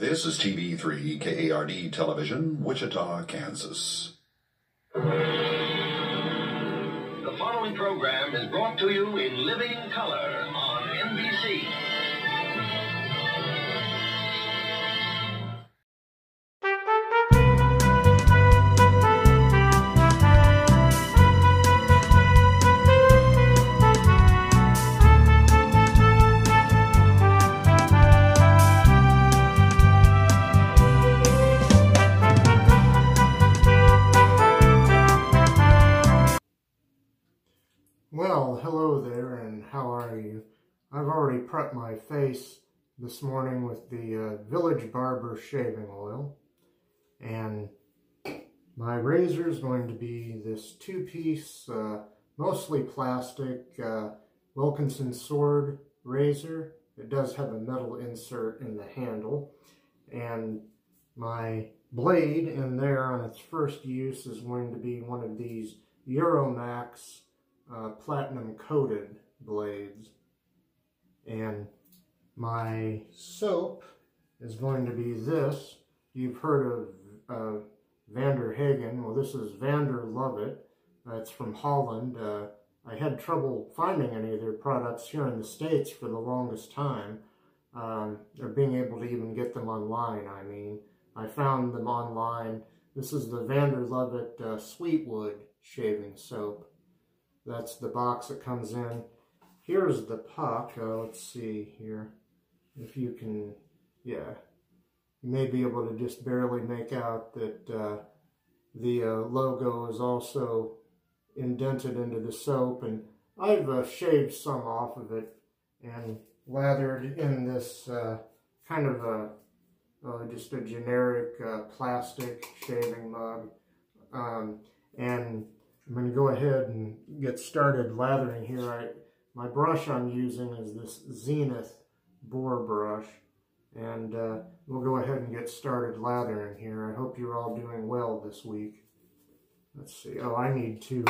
This is TV3 KARD Television, Wichita, Kansas. The following program is brought to you in living color on NBC. Well, hello there, and how are you? I've already prepped my face this morning with the Village Barber shaving oil, and my razor is going to be this two-piece, mostly plastic, Wilkinson Sword razor. It does have a metal insert in the handle, and my blade in there on its first use is going to be one of these Euromax platinum coated blades, and my soap is going to be this. You've heard of Vander Hagen. Well, this is Vander Lovett. It's from Holland. I had trouble finding any of their products here in the States for the longest time, or being able to even get them online. I mean, I found them online. This is the Vander Lovett Sweetwood shaving soap. That's the box it comes in. Here's the puck. Let's see here. If you can, yeah. You may be able to just barely make out that the logo is also indented into the soap. And I've shaved some off of it and lathered in this kind of just a generic plastic shaving mug. And I'm going to go ahead and get started lathering here. My brush I'm using is this Zenith boar brush, and we'll go ahead and get started lathering here. I hope you're all doing well this week. Let's see. Oh, I need to.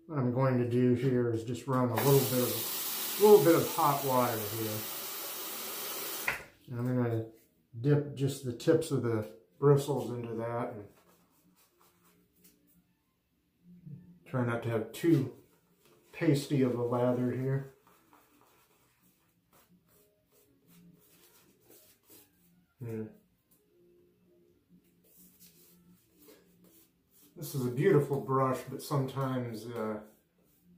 What I'm going to do here is just run a little bit of hot water here, and I'm going to dip just the tips of the bristles into that. And try not to have too pasty of a lather here. This is a beautiful brush, but sometimes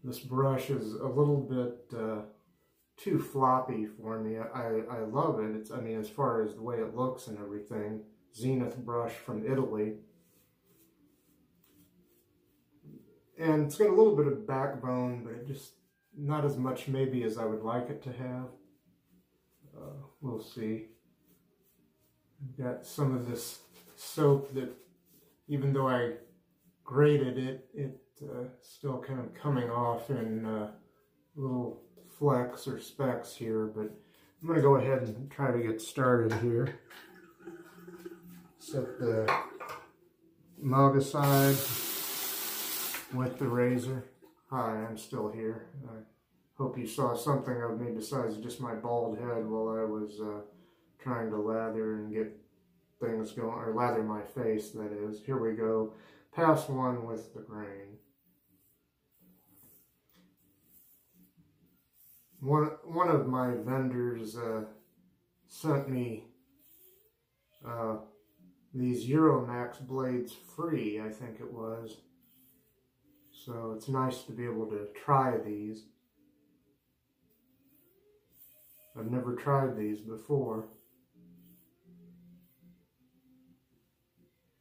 this brush is a little bit too floppy for me. I love it. I mean, as far as the way it looks and everything. Zenith brush from Italy. And it's got a little bit of backbone, but it just not as much maybe as I would like it to have. We'll see. I've got some of this soap that, even though I grated it, it's still kind of coming off in little flecks or specks here. But I'm going to go ahead and try to get started here. Set the mug aside with the razor. Hi, I'm still here. I hope you saw something of me besides just my bald head while I was trying to lather and get things going, or lather my face, that is. Here we go. Pass one with the grain. One of my vendors sent me these Euromax blades free, I think it was. So it's nice to be able to try these. I've never tried these before.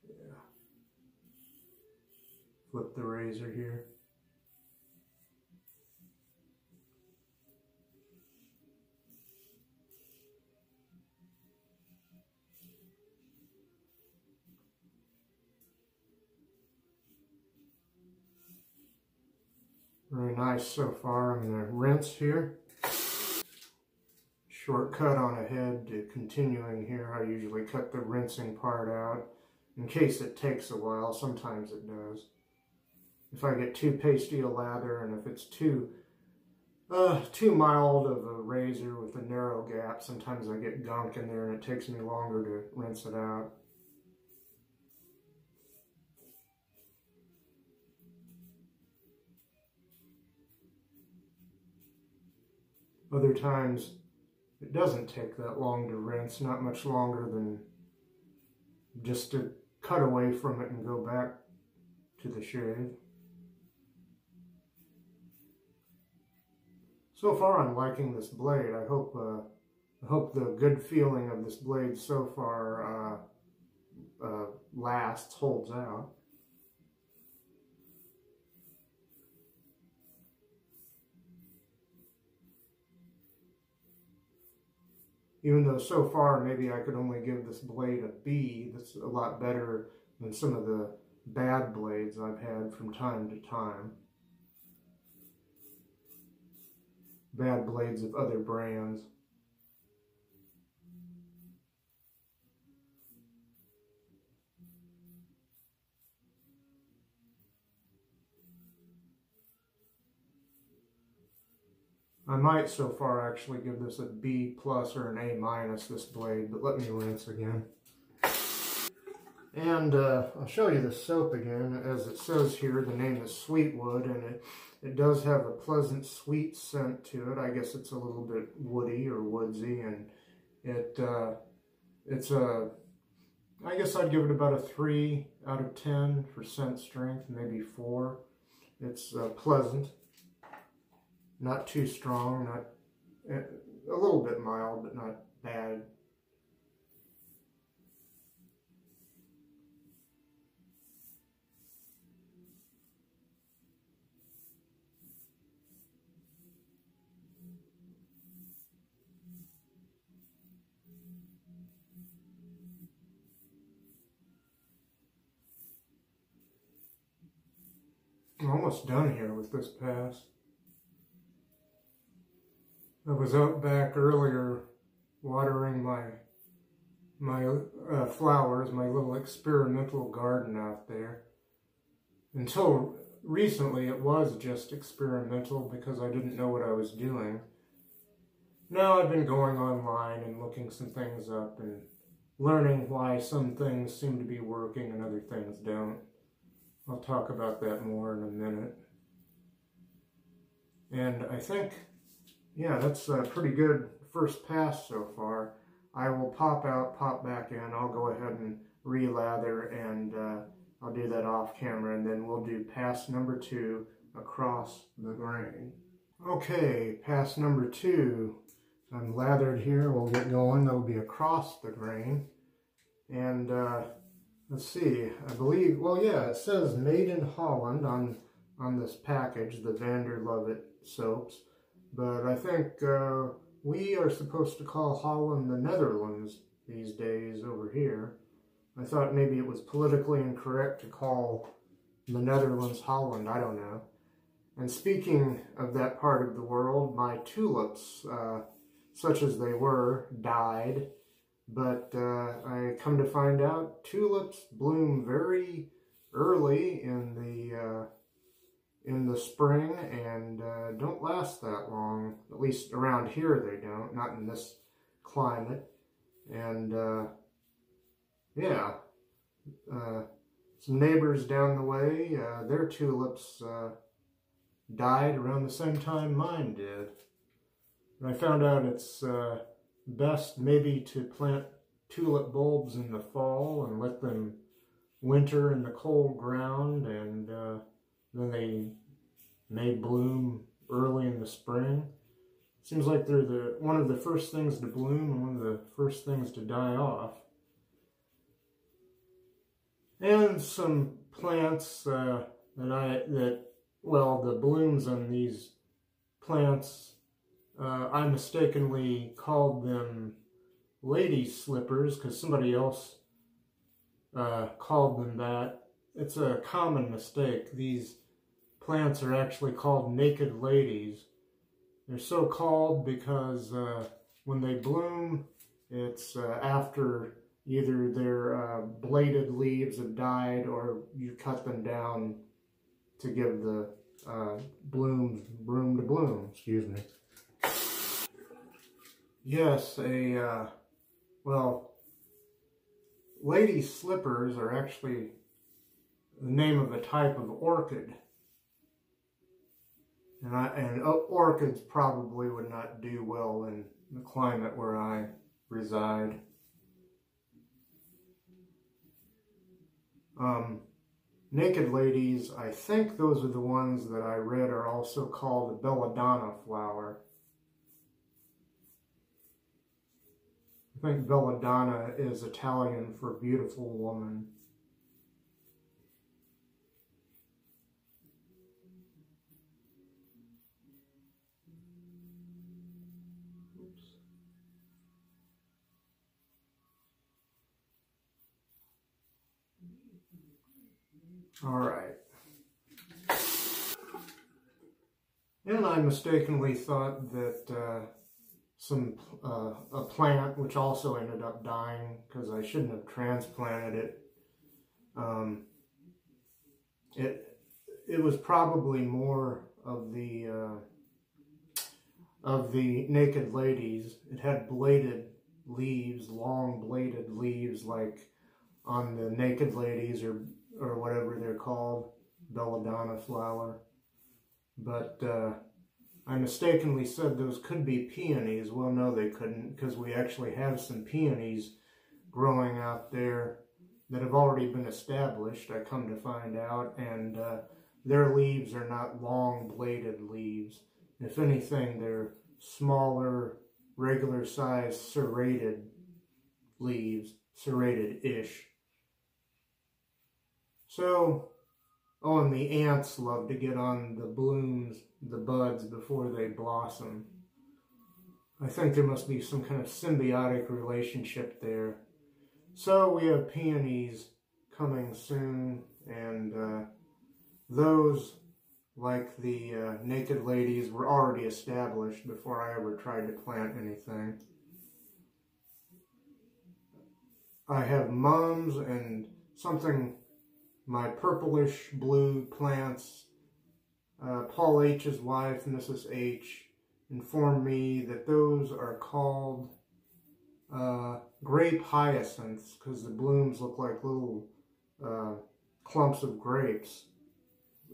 Yeah. Flip the razor here. Very nice so far. I'm going to rinse here. Shortcut on ahead to continuing here. I usually cut the rinsing part out in case it takes a while. Sometimes it does. If I get too pasty a lather, and if it's too too mild of a razor with a narrow gap. Sometimes I get gunk in there and it takes me longer to rinse it out. Other times it doesn't take that long to rinse, not much longer than just to cut away from it and go back to the shave. So far I'm liking this blade. I hope the good feeling of this blade so far lasts, holds out. Even though so far maybe I could only give this blade a B, that's a lot better than some of the bad blades I've had from time to time. Bad blades of other brands. I might so far actually give this a B plus or an A minus, this blade, but let me rinse again. And I'll show you the soap again. As it says here, the name is Sweetwood, and it does have a pleasant sweet scent to it. I guess it's a little bit woody or woodsy, and it's a, I guess I'd give it about a 3 out of 10 for scent strength, maybe 4. It's pleasant. Not too strong, not a little bit mild, but not bad. I'm almost done here with this pass. I was out back earlier watering my flowers, my little experimental garden out there. Until recently it was just experimental because I didn't know what I was doing. Now I've been going online and looking some things up and learning why some things seem to be working and other things don't. I'll talk about that more in a minute. And I think, yeah, that's a pretty good first pass so far. I will pop out, pop back in. I'll go ahead and re-lather, and I'll do that off camera, and then we'll do pass number 2 across the grain. Okay, pass number 2. I'm lathered here. We'll get going. That'll be across the grain. And let's see, I believe, well, yeah, it says made in Holland on this package, the Lovett soaps. But I think we are supposed to call Holland the Netherlands these days over here. I thought maybe it was politically incorrect to call the Netherlands Holland, I don't know. And speaking of that part of the world, my tulips, such as they were, died. But I come to find out tulips bloom very early in the spring and don't last that long. At least around here they don't, not in this climate. And yeah, some neighbors down the way, their tulips died around the same time mine did. And I found out it's best maybe to plant tulip bulbs in the fall and let them winter in the cold ground, and then they may bloom early in the spring. Seems like they're one of the first things to bloom and one of the first things to die off. And some plants the blooms on these plants, I mistakenly called them lady slippers because somebody else called them that. It's a common mistake. These plants are actually called naked ladies. They're so called because when they bloom, it's after either their bladed leaves have died or you cut them down to give the broom to bloom, excuse me. Yes, well, lady slippers are actually the name of a type of orchid. And orchids probably would not do well in the climate where I reside. Naked ladies, I think those are the ones that I read are also called a belladonna flower. I think belladonna is Italian for beautiful woman. Oops. All right. And I mistakenly thought that a plant, which also ended up dying because I shouldn't have transplanted it. It was probably more of the naked ladies. It had bladed leaves, long bladed leaves, like on the naked ladies or whatever they're called, belladonna flower. But I mistakenly said those could be peonies. Well, no, they couldn't, because we actually have some peonies growing out there that have already been established, I come to find out, and their leaves are not long bladed leaves. If anything, they're smaller, regular sized serrated leaves, serrated-ish. So, oh, and the ants love to get on the blooms, the buds, before they blossom. I think there must be some kind of symbiotic relationship there. So we have peonies coming soon, and those, like the naked ladies, were already established before I ever tried to plant anything. I have mums and something, my purplish blue plants. Paul H's wife, Mrs. H, informed me that those are called grape hyacinths because the blooms look like little clumps of grapes.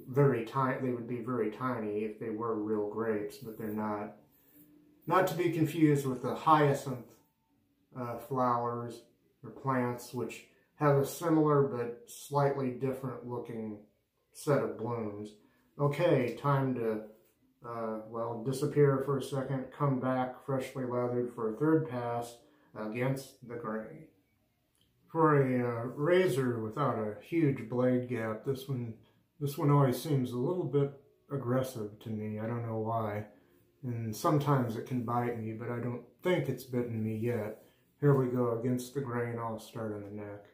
Very tiny. They would be very tiny if they were real grapes, but they're not. Not to be confused with the hyacinth flowers or plants, which have a similar but slightly different looking set of blooms. Okay, time to, well, disappear for a second, come back freshly lathered for a third pass against the grain. For a razor without a huge blade gap, this one always seems a little bit aggressive to me. I don't know why. And sometimes it can bite me, but I don't think it's bitten me yet. Here we go, against the grain. I'll start on the neck.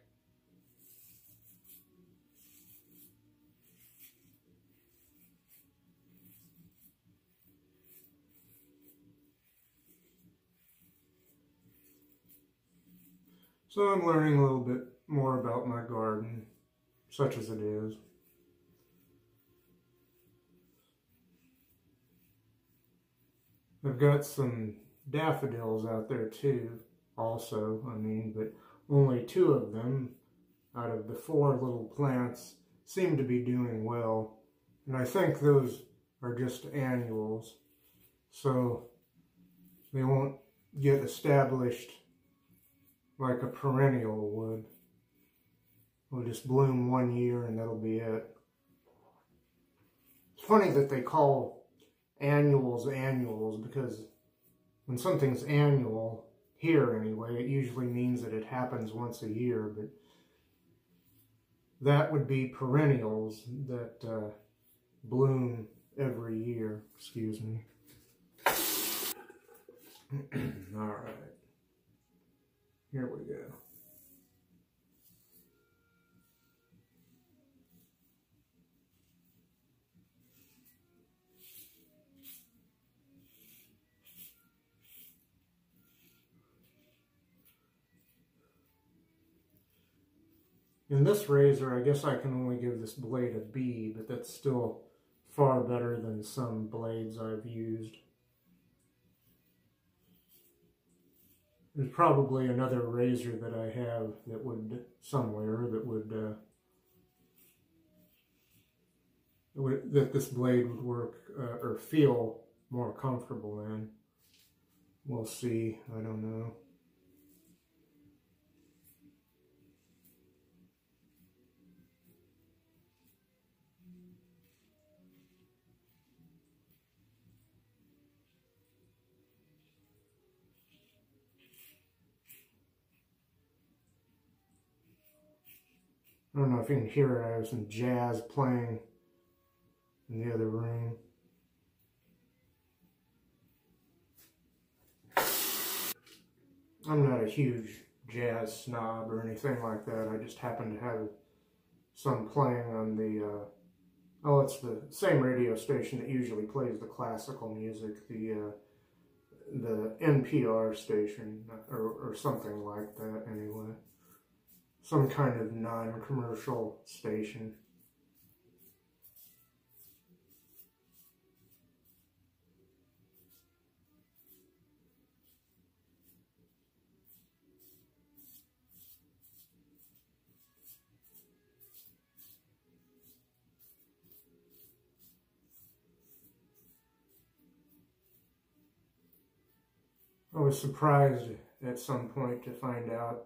So I'm learning a little bit more about my garden, such as it is. I've got some daffodils out there too, also, but only 2 of them out of the 4 little plants seem to be doing well. And I think those are just annuals, so they won't get established like a perennial would. It'll just bloom 1 year and that'll be it. It's funny that they call annuals because when something's annual, here anyway, it usually means that it happens once a year, but that would be perennials that bloom every year. Excuse me. All right. Here we go. In this razor, I guess I can only give this blade a B, but that's still far better than some blades I've used. There's probably another razor that I have that would, somewhere, that that this blade would work or feel more comfortable in. We'll see, I don't know. I don't know if you can hear it, I have some jazz playing in the other room. I'm not a huge jazz snob or anything like that. I just happen to have some playing on the, oh, it's the same radio station that usually plays the classical music, the NPR station, or something like that anyway. Some kind of non-commercial station. I was surprised at some point to find out,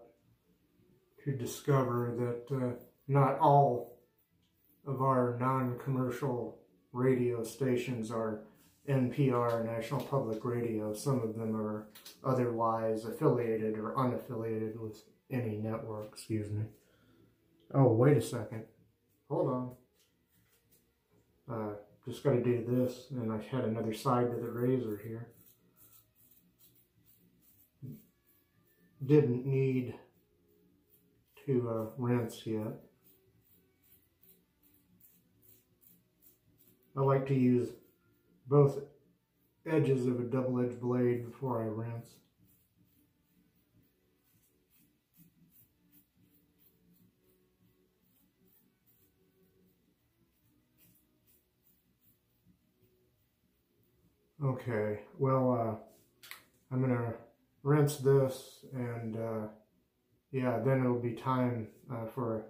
to discover that not all of our non-commercial radio stations are NPR, National Public Radio. Some of them are otherwise affiliated or unaffiliated with any network, excuse me. Oh, wait a second. Hold on. Just got to do this, and I had another side to the razor here. Didn't need to rinse yet. I like to use both edges of a double-edged blade before I rinse. Okay, well, I'm gonna rinse this, and yeah, then it'll be time for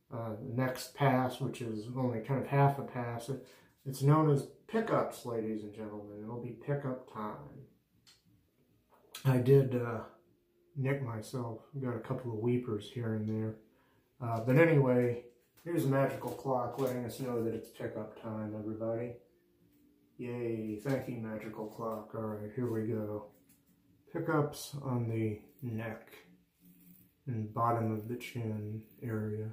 the next pass, which is only kind of half a pass. It's known as pickups, ladies and gentlemen. It'll be pickup time. I did nick myself. Got a couple of weepers here and there. But anyway, here's a magical clock letting us know that it's pickup time, everybody. Yay, thank you, magical clock. All right, here we go. Pickups on the neck and bottom of the chin area.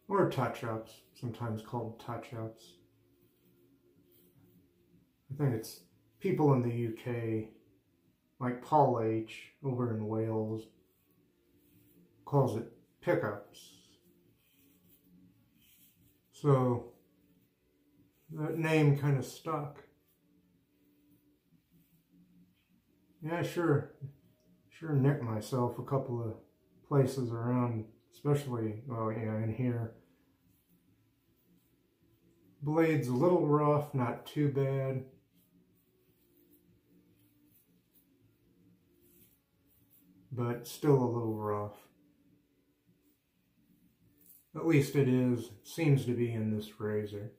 Or touch-ups, sometimes called touch-ups. I think it's people in the UK, like Paul H. over in Wales, calls it pickups. So that name kind of stuck. Yeah, sure nicked myself a couple of places around, especially, oh yeah, in here. Blade's a little rough, not too bad. But still a little rough. At least it is, seems to be in this razor.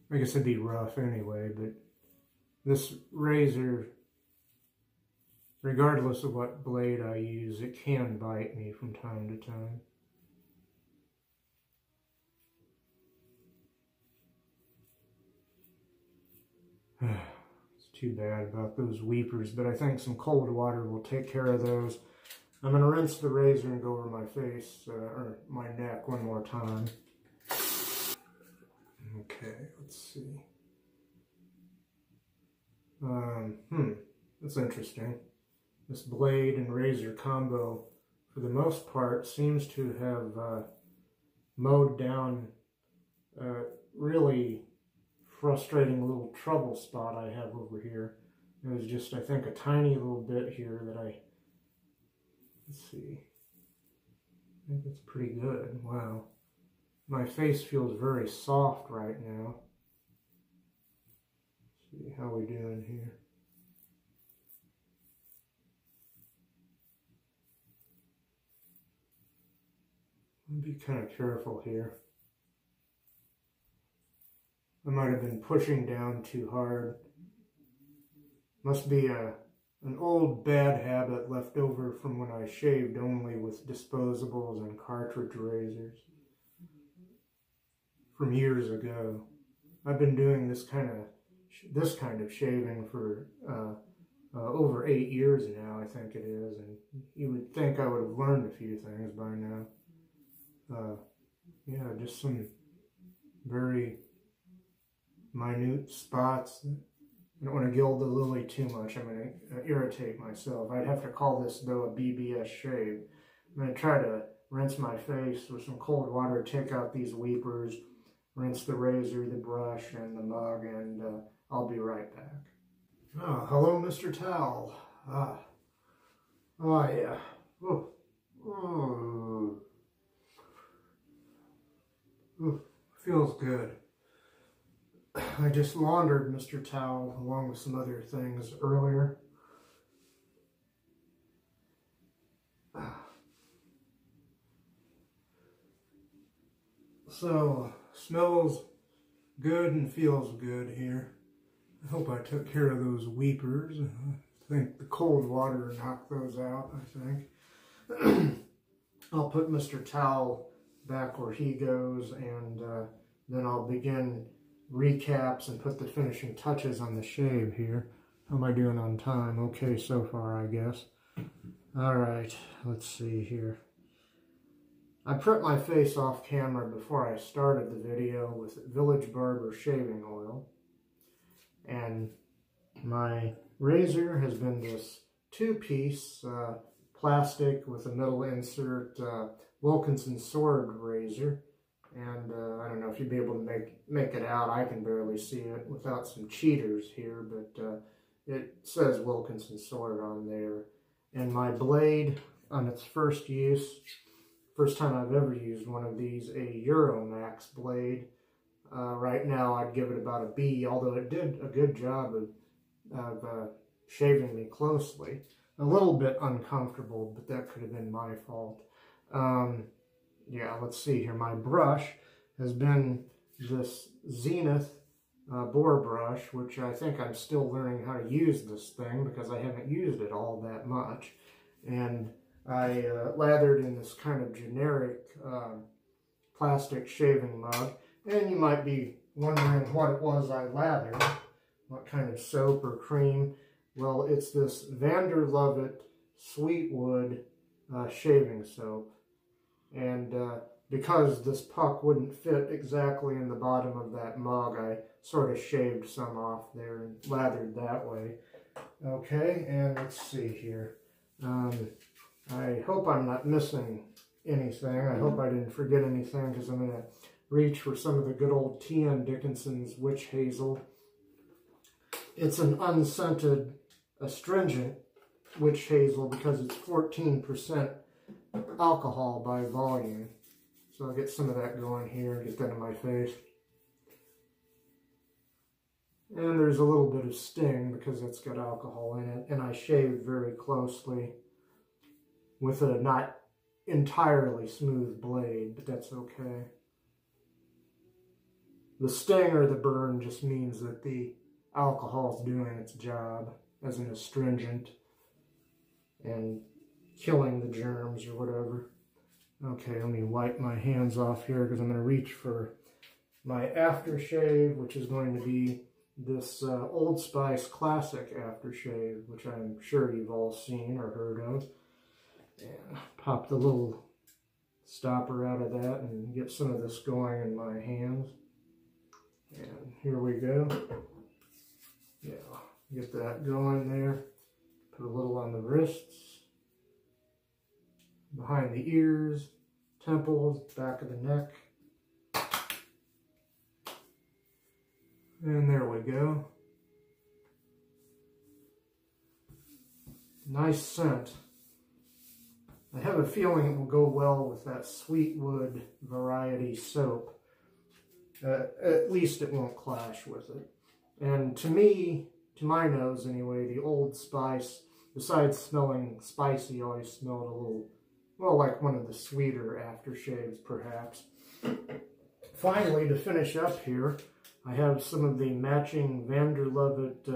I guess it'd be rough anyway, but this razor, regardless of what blade I use, it can bite me from time to time. It's too bad about those weepers, but I think some cold water will take care of those. I'm going to rinse the razor and go over my face, or my neck one more time. Okay, let's see. That's interesting. This blade and razor combo, for the most part, seems to have mowed down a really frustrating little trouble spot I have over here. It was just, I think, a tiny little bit here that let's see. I think that's pretty good. Wow. My face feels very soft right now. Let's see how we doing here. Be kind of careful here. I might have been pushing down too hard. Must be an old bad habit left over from when I shaved only with disposables and cartridge razors from years ago. I've been doing this kind of shaving for over 8 years now, I think it is, and you would think I would have learned a few things by now. Yeah, just some very minute spots. I don't want to gild the lily too much. I'm going to irritate myself. I'd have to call this, though, a BBS shave. I'm going to try to rinse my face with some cold water, take out these weepers, rinse the razor, the brush, and the mug, and I'll be right back. Oh, hello, Mr. Towel. Oh, yeah. Oh. Oh. Ooh, feels good. I just laundered Mr. Towel along with some other things earlier. So, smells good and feels good here. I hope I took care of those weepers. I think the cold water knocked those out, I think. I'll put Mr. Towel back where he goes, and then I'll begin recaps and put the finishing touches on the shave here. How am I doing on time? Okay so far, I guess. Alright, let's see here. I prepped my face off camera before I started the video with Village Barber shaving oil, and my razor has been this two-piece plastic with a metal insert Wilkinson Sword razor, and I don't know if you'd be able to make it out. I can barely see it without some cheaters here, but it says Wilkinson Sword on there. And my blade, on its first use, first time I've ever used one of these, a Euromax blade. Right now I'd give it about a B, although it did a good job of shaving me closely. A little bit uncomfortable, but that could have been my fault. Yeah, let's see here. My brush has been this Zenith boar brush, which I think I'm still learning how to use this thing because I haven't used it all that much. And I lathered in this kind of generic plastic shaving mug. And you might be wondering what it was I lathered, what kind of soap or cream. Well, it's this Lovett Sweetwood shaving soap. And because this puck wouldn't fit exactly in the bottom of that mug, I sort of shaved some off there and lathered that way. Okay, and let's see here. I hope I'm not missing anything. I hope I didn't forget anything, because I'm going to reach for some of the good old Dickinson's witch hazel. It's an unscented, astringent witch hazel because it's 14% alcohol by volume. So I'll get some of that going here and get that in my face. And there's a little bit of sting because it's got alcohol in it. And I shaved very closely with a not entirely smooth blade, but that's okay. The sting or the burn just means that the alcohol is doing its job as an astringent and killing the germs or whatever. Okay, let me wipe my hands off here because I'm going to reach for my aftershave, which is going to be this Old Spice Classic aftershave, which I'm sure you've all seen or heard of. And pop the little stopper out of that and get some of this going in my hands. And here we go. Yeah, get that going there. Put a little on the wrists, behind the ears, temples, back of the neck. And there we go. Nice scent. I have a feeling it will go well with that Sweetwood variety soap. At least it won't clash with it. And to me, to my nose anyway, the Old Spice, besides smelling spicy, always smelled a little, well, like one of the sweeter aftershaves, perhaps. Finally, to finish up here, I have some of the matching Lovett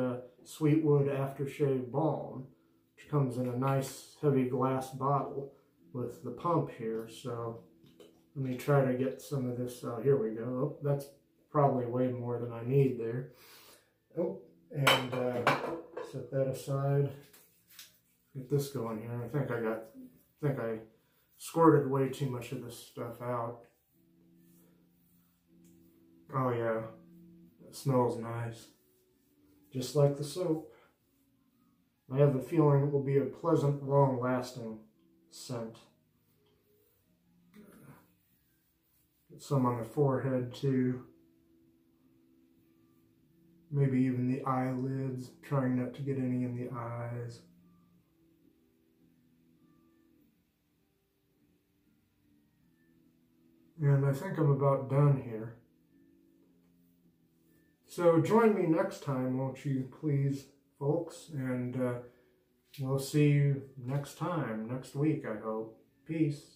Sweetwood aftershave balm, which comes in a nice heavy glass bottle with the pump here. So let me try to get some of this. Here we go. Oh, that's probably way more than I need there. Oh, and set that aside. Get this going here. I think I squirted way too much of this stuff out. Oh yeah, it smells nice. Just like the soap. I have a feeling it will be a pleasant, long-lasting scent. Get some on the forehead too. Maybe even the eyelids, trying not to get any in the eyes. And I think I'm about done here. So join me next time, won't you please, folks? And we'll see you next time, next week, I hope. Peace.